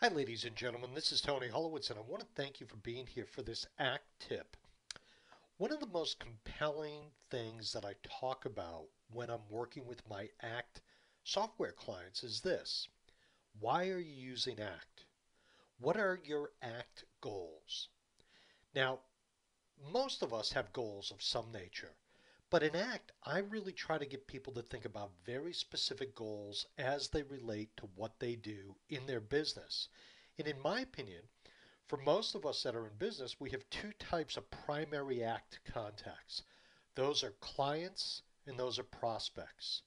Hi, ladies and gentlemen. This is Tony Holowitz, and I want to thank you for being here for this ACT tip. One of the most compelling things that I talk about when I'm working with my ACT software clients is this. Why are you using ACT? What are your ACT goals? Now, most of us have goals of some nature, but in ACT, I really try to get people to think about very specific goals as they relate to what they do in their business. And in my opinion, for most of us that are in business, we have two types of primary ACT contacts. Those are clients and those are prospects.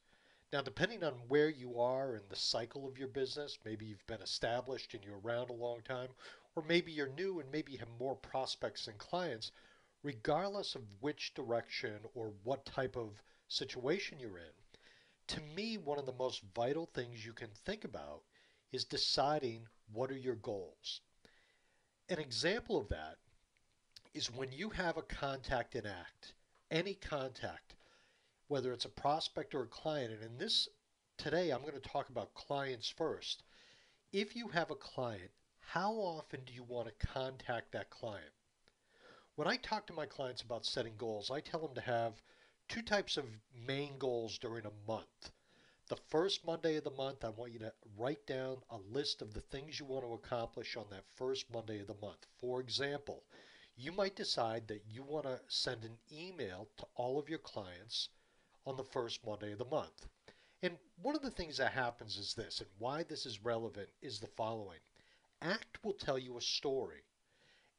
Now, depending on where you are in the cycle of your business, maybe you've been established and you're around a long time, or maybe you're new and maybe you have more prospects than clients, regardless of which direction or what type of situation you're in, to me, one of the most vital things you can think about is deciding what are your goals. An example of that is when you have a contact in ACT, any contact, whether it's a prospect or a client, and in this today I'm going to talk about clients first. If you have a client, how often do you want to contact that client? When I talk to my clients about setting goals, I tell them to have two types of main goals during a month. The first Monday of the month, I want you to write down a list of the things you want to accomplish on that first Monday of the month. For example, you might decide that you want to send an email to all of your clients on the first Monday of the month. And one of the things that happens is this, and why this is relevant is the following. ACT will tell you a story,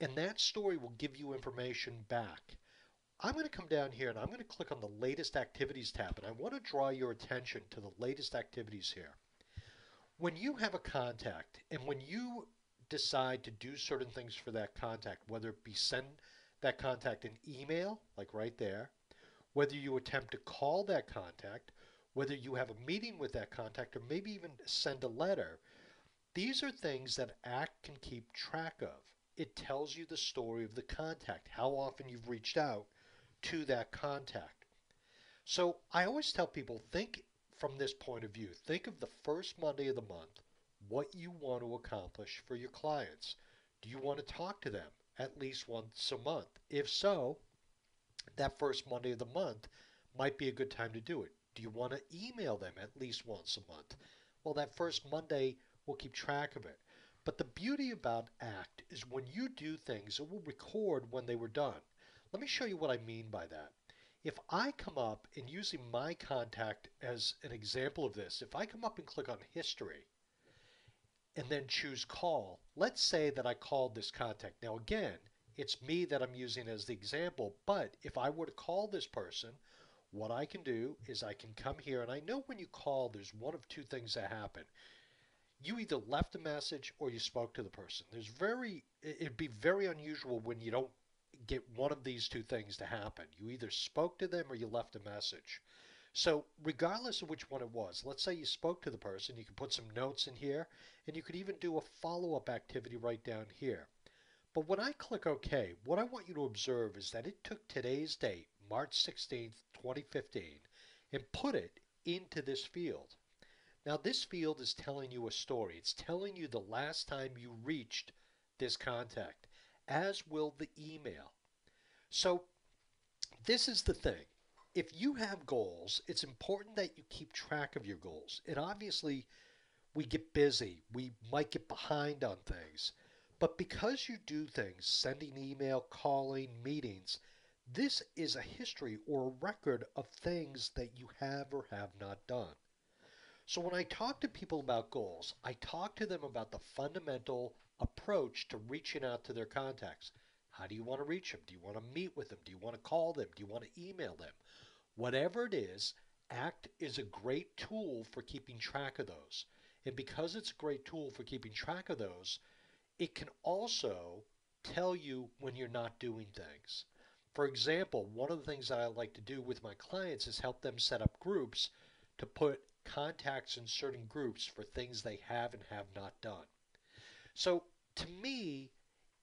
and that story will give you information back. I'm going to come down here and I'm going to click on the latest activities tab, and I want to draw your attention to the latest activities here. When you have a contact and when you decide to do certain things for that contact, whether it be send that contact an email, like right there, whether you attempt to call that contact, whether you have a meeting with that contact, or maybe even send a letter, these are things that ACT can keep track of. It tells you the story of the contact, how often you've reached out to that contact. So I always tell people, think from this point of view. Think of the first Monday of the month, what you want to accomplish for your clients. Do you want to talk to them at least once a month? If so, that first Monday of the month might be a good time to do it. Do you want to email them at least once a month? Well, that first Monday will keep track of it. But the beauty about ACT is when you do things, it will record when they were done. Let me show you what I mean by that. If I come up and using my contact as an example of this, if I come up and click on history and then choose call, let's say that I called this contact. Now again, it's me that I'm using as the example, but if I were to call this person, what I can do is I can come here, and I know when you call, there's one of two things that happen. You either left a message or you spoke to the person. It'd be very unusual when you don't get one of these two things to happen. You either spoke to them or you left a message. So regardless of which one it was, let's say you spoke to the person, you can put some notes in here, and you could even do a follow-up activity right down here. But when I click OK, what I want you to observe is that it took today's date, March 16th, 2015, and put it into this field. Now this field is telling you a story. It's telling you the last time you reached this contact, as will the email. So this is the thing. If you have goals, it's important that you keep track of your goals. And obviously, we get busy. We might get behind on things. But because you do things, sending email, calling, meetings, this is a history or a record of things that you have or have not done. So when I talk to people about goals, I talk to them about the fundamental approach to reaching out to their contacts. How do you want to reach them? Do you want to meet with them? Do you want to call them? Do you want to email them? Whatever it is, ACT is a great tool for keeping track of those. And because it's a great tool for keeping track of those, it can also tell you when you're not doing things. For example, one of the things that I like to do with my clients is help them set up groups to put contacts in certain groups for things they have and have not done. So to me,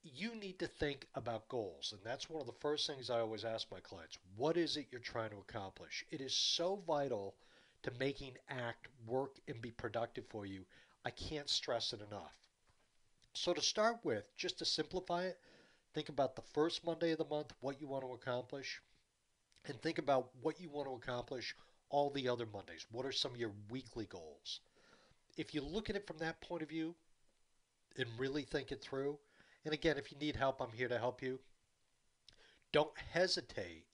you need to think about goals. And that's one of the first things I always ask my clients. What is it you're trying to accomplish? It is so vital to making ACT work and be productive for you. I can't stress it enough. So to start with, just to simplify it, think about the first Monday of the month, what you want to accomplish, and think about what you want to accomplish all the other Mondays. What are some of your weekly goals? If you look at it from that point of view and really think it through, and again, if you need help, I'm here to help you. Don't hesitate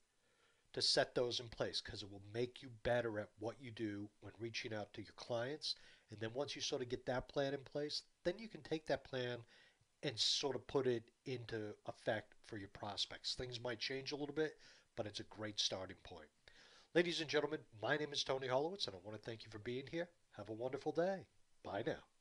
to set those in place because it will make you better at what you do when reaching out to your clients. And then once you sort of get that plan in place, then you can take that plan and sort of put it into effect for your prospects. Things might change a little bit, but it's a great starting point. Ladies and gentlemen, my name is Tony Hollowitz, and I want to thank you for being here. Have a wonderful day. Bye now.